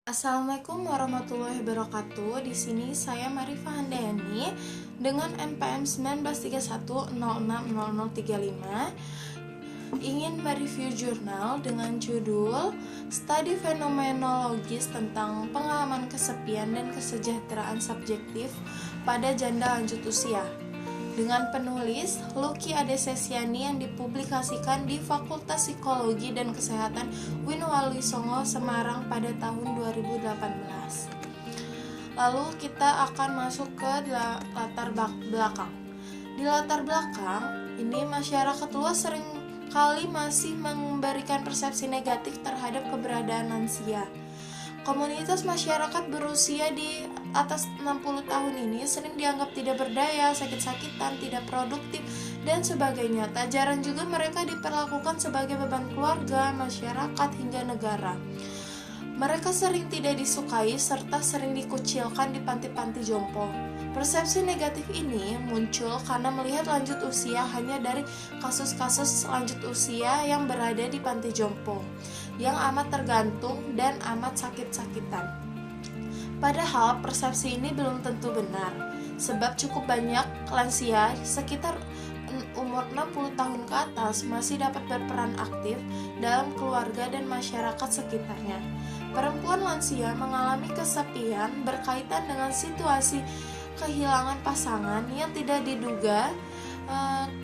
Assalamualaikum warahmatullahi wabarakatuh. Di sini saya Marifa Handayani dengan NPM 1931060035 ingin mereview jurnal dengan judul Studi Fenomenologis tentang Pengalaman Kesepian dan Kesejahteraan Subjektif pada Janda Lanjut Usia dengan penulis Lucky Adesesiani yang dipublikasikan di Fakultas Psikologi dan Kesehatan Winwali Songo Semarang pada tahun 2018. Lalu kita akan masuk ke latar belakang. Di latar belakang ini masyarakat luas sering kali masih memberikan persepsi negatif terhadap keberadaan lansia. Komunitas masyarakat berusia di atas 60 tahun ini sering dianggap tidak berdaya, sakit-sakitan, tidak produktif, dan sebagainya. Tak jarang juga mereka diperlakukan sebagai beban keluarga, masyarakat, hingga negara. Mereka sering tidak disukai serta sering dikucilkan di panti-panti jompo. Persepsi negatif ini muncul karena melihat lanjut usia hanya dari kasus-kasus lanjut usia yang berada di panti jompo, yang amat tergantung dan amat sakit-sakitan. Padahal persepsi ini belum tentu benar, sebab cukup banyak lansia sekitar umur 60 tahun ke atas masih dapat berperan aktif dalam keluarga dan masyarakat sekitarnya. Perempuan lansia mengalami kesepian berkaitan dengan situasi kehilangan pasangan yang tidak diduga.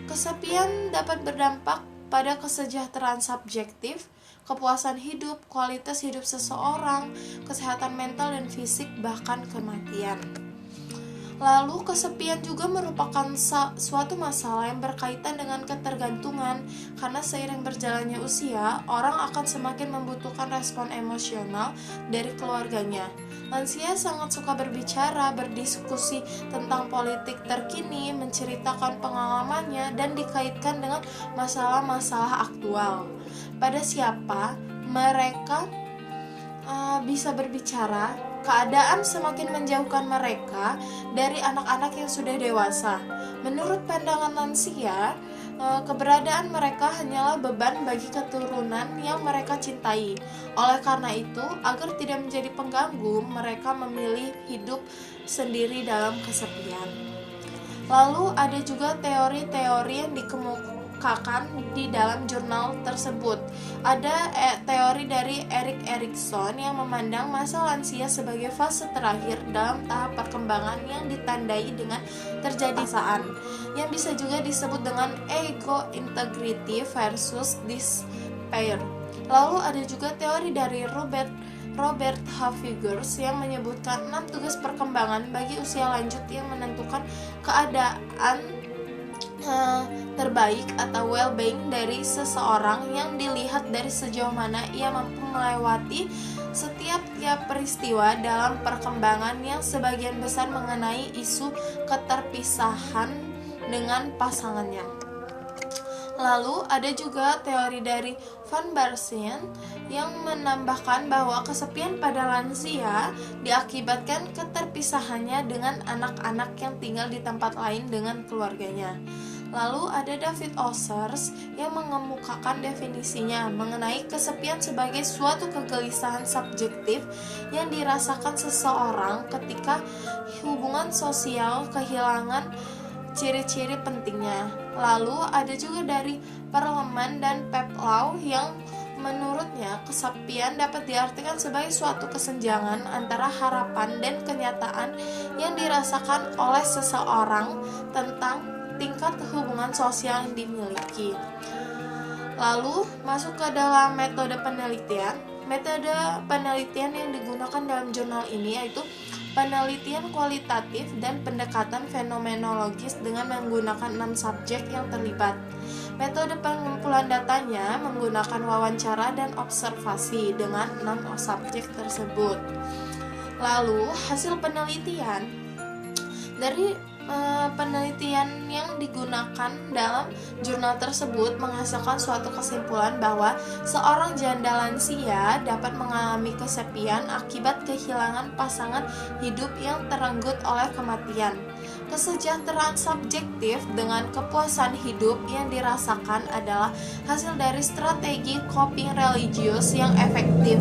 Kesepian dapat berdampak pada kesejahteraan subjektif, kepuasan hidup, kualitas hidup seseorang, kesehatan mental dan fisik, bahkan kematian. Lalu kesepian juga merupakan suatu masalah yang berkaitan dengan ketergantungan, karena seiring berjalannya usia, orang akan semakin membutuhkan respon emosional dari keluarganya. Lansia sangat suka berbicara, berdiskusi tentang politik terkini, menceritakan pengalamannya, dan dikaitkan dengan masalah-masalah aktual. Pada siapa mereka bisa berbicara, keadaan semakin menjauhkan mereka dari anak-anak yang sudah dewasa. Menurut pandangan lansia, keberadaan mereka hanyalah beban bagi keturunan yang mereka cintai. Oleh karena itu, agar tidak menjadi pengganggu, mereka memilih hidup sendiri dalam kesepian. Lalu ada juga teori-teori yang dikemukakan di dalam jurnal tersebut. Ada teori dari Erik Erikson yang memandang masa lansia sebagai fase terakhir dalam tahap perkembangan yang ditandai dengan terjadi perasaan, yang bisa juga disebut dengan ego integrity versus despair. Lalu ada juga teori dari Robert Havigers yang menyebutkan 6 tugas perkembangan bagi usia lanjut yang menentukan keadaan terbaik atau well-being dari seseorang, yang dilihat dari sejauh mana ia mampu melewati setiap peristiwa dalam perkembangan yang sebagian besar mengenai isu keterpisahan dengan pasangannya. Lalu ada juga teori dari Van Baarsen yang menambahkan bahwa kesepian pada lansia diakibatkan keterpisahannya dengan anak-anak yang tinggal di tempat lain dengan keluarganya. Lalu ada David Ossers yang mengemukakan definisinya mengenai kesepian sebagai suatu kegelisahan subjektif yang dirasakan seseorang ketika hubungan sosial kehilangan ciri-ciri pentingnya. Lalu ada juga dari Perlman dan Peplau yang menurutnya kesepian dapat diartikan sebagai suatu kesenjangan antara harapan dan kenyataan yang dirasakan oleh seseorang tentang tingkat hubungan sosial yang dimiliki. Lalu masuk ke dalam metode penelitian. Metode penelitian yang digunakan dalam jurnal ini yaitu penelitian kualitatif dan pendekatan fenomenologis dengan menggunakan 6 subjek yang terlibat. Metode pengumpulan datanya menggunakan wawancara dan observasi dengan 6 subjek tersebut. Lalu hasil penelitian dari penelitian yang digunakan dalam jurnal tersebut menghasilkan suatu kesimpulan bahwa seorang janda lansia dapat mengalami kesepian akibat kehilangan pasangan hidup yang terenggut oleh kematian. Kesejahteraan subjektif dengan kepuasan hidup yang dirasakan adalah hasil dari strategi coping religius yang efektif.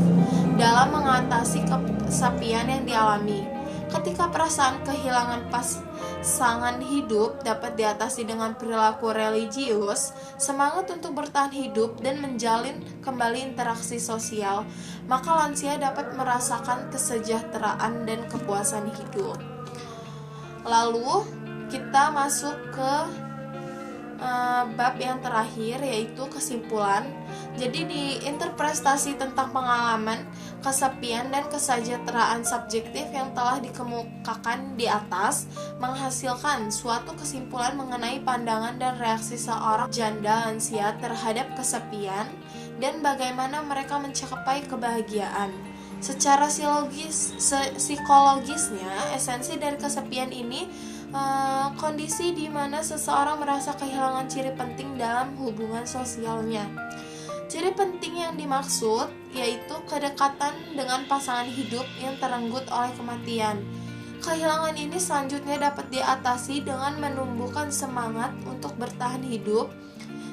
dalam mengatasi kesepian yang dialami. Ketika perasaan kehilangan pasangan hidup dapat diatasi dengan perilaku religius, semangat untuk bertahan hidup dan menjalin kembali interaksi sosial, maka lansia dapat merasakan kesejahteraan dan kepuasan hidup. Lalu kita masuk ke bab yang terakhir, yaitu kesimpulan. Jadi di interpretasi tentang pengalaman kesepian dan kesejahteraan subjektif yang telah dikemukakan di atas menghasilkan suatu kesimpulan mengenai pandangan dan reaksi seorang janda lansia terhadap kesepian dan bagaimana mereka mencapai kebahagiaan. Secara psikologisnya, esensi dari kesepian ini kondisi di mana seseorang merasa kehilangan ciri penting dalam hubungan sosialnya. Ciri penting yang dimaksud yaitu kedekatan dengan pasangan hidup yang terenggut oleh kematian. Kehilangan ini selanjutnya dapat diatasi dengan menumbuhkan semangat untuk bertahan hidup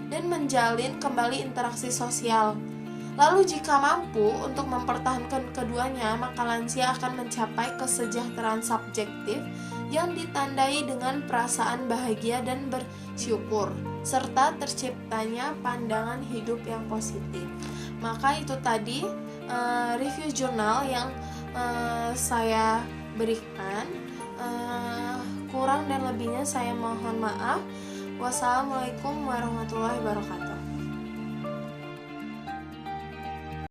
dan menjalin kembali interaksi sosial. Lalu jika mampu untuk mempertahankan keduanya, maka lansia akan mencapai kesejahteraan subjektif yang ditandai dengan perasaan bahagia dan bersyukur, serta terciptanya pandangan hidup yang positif. Maka itu tadi review jurnal yang saya berikan. Kurang dan lebihnya saya mohon maaf. Wassalamualaikum warahmatullahi wabarakatuh.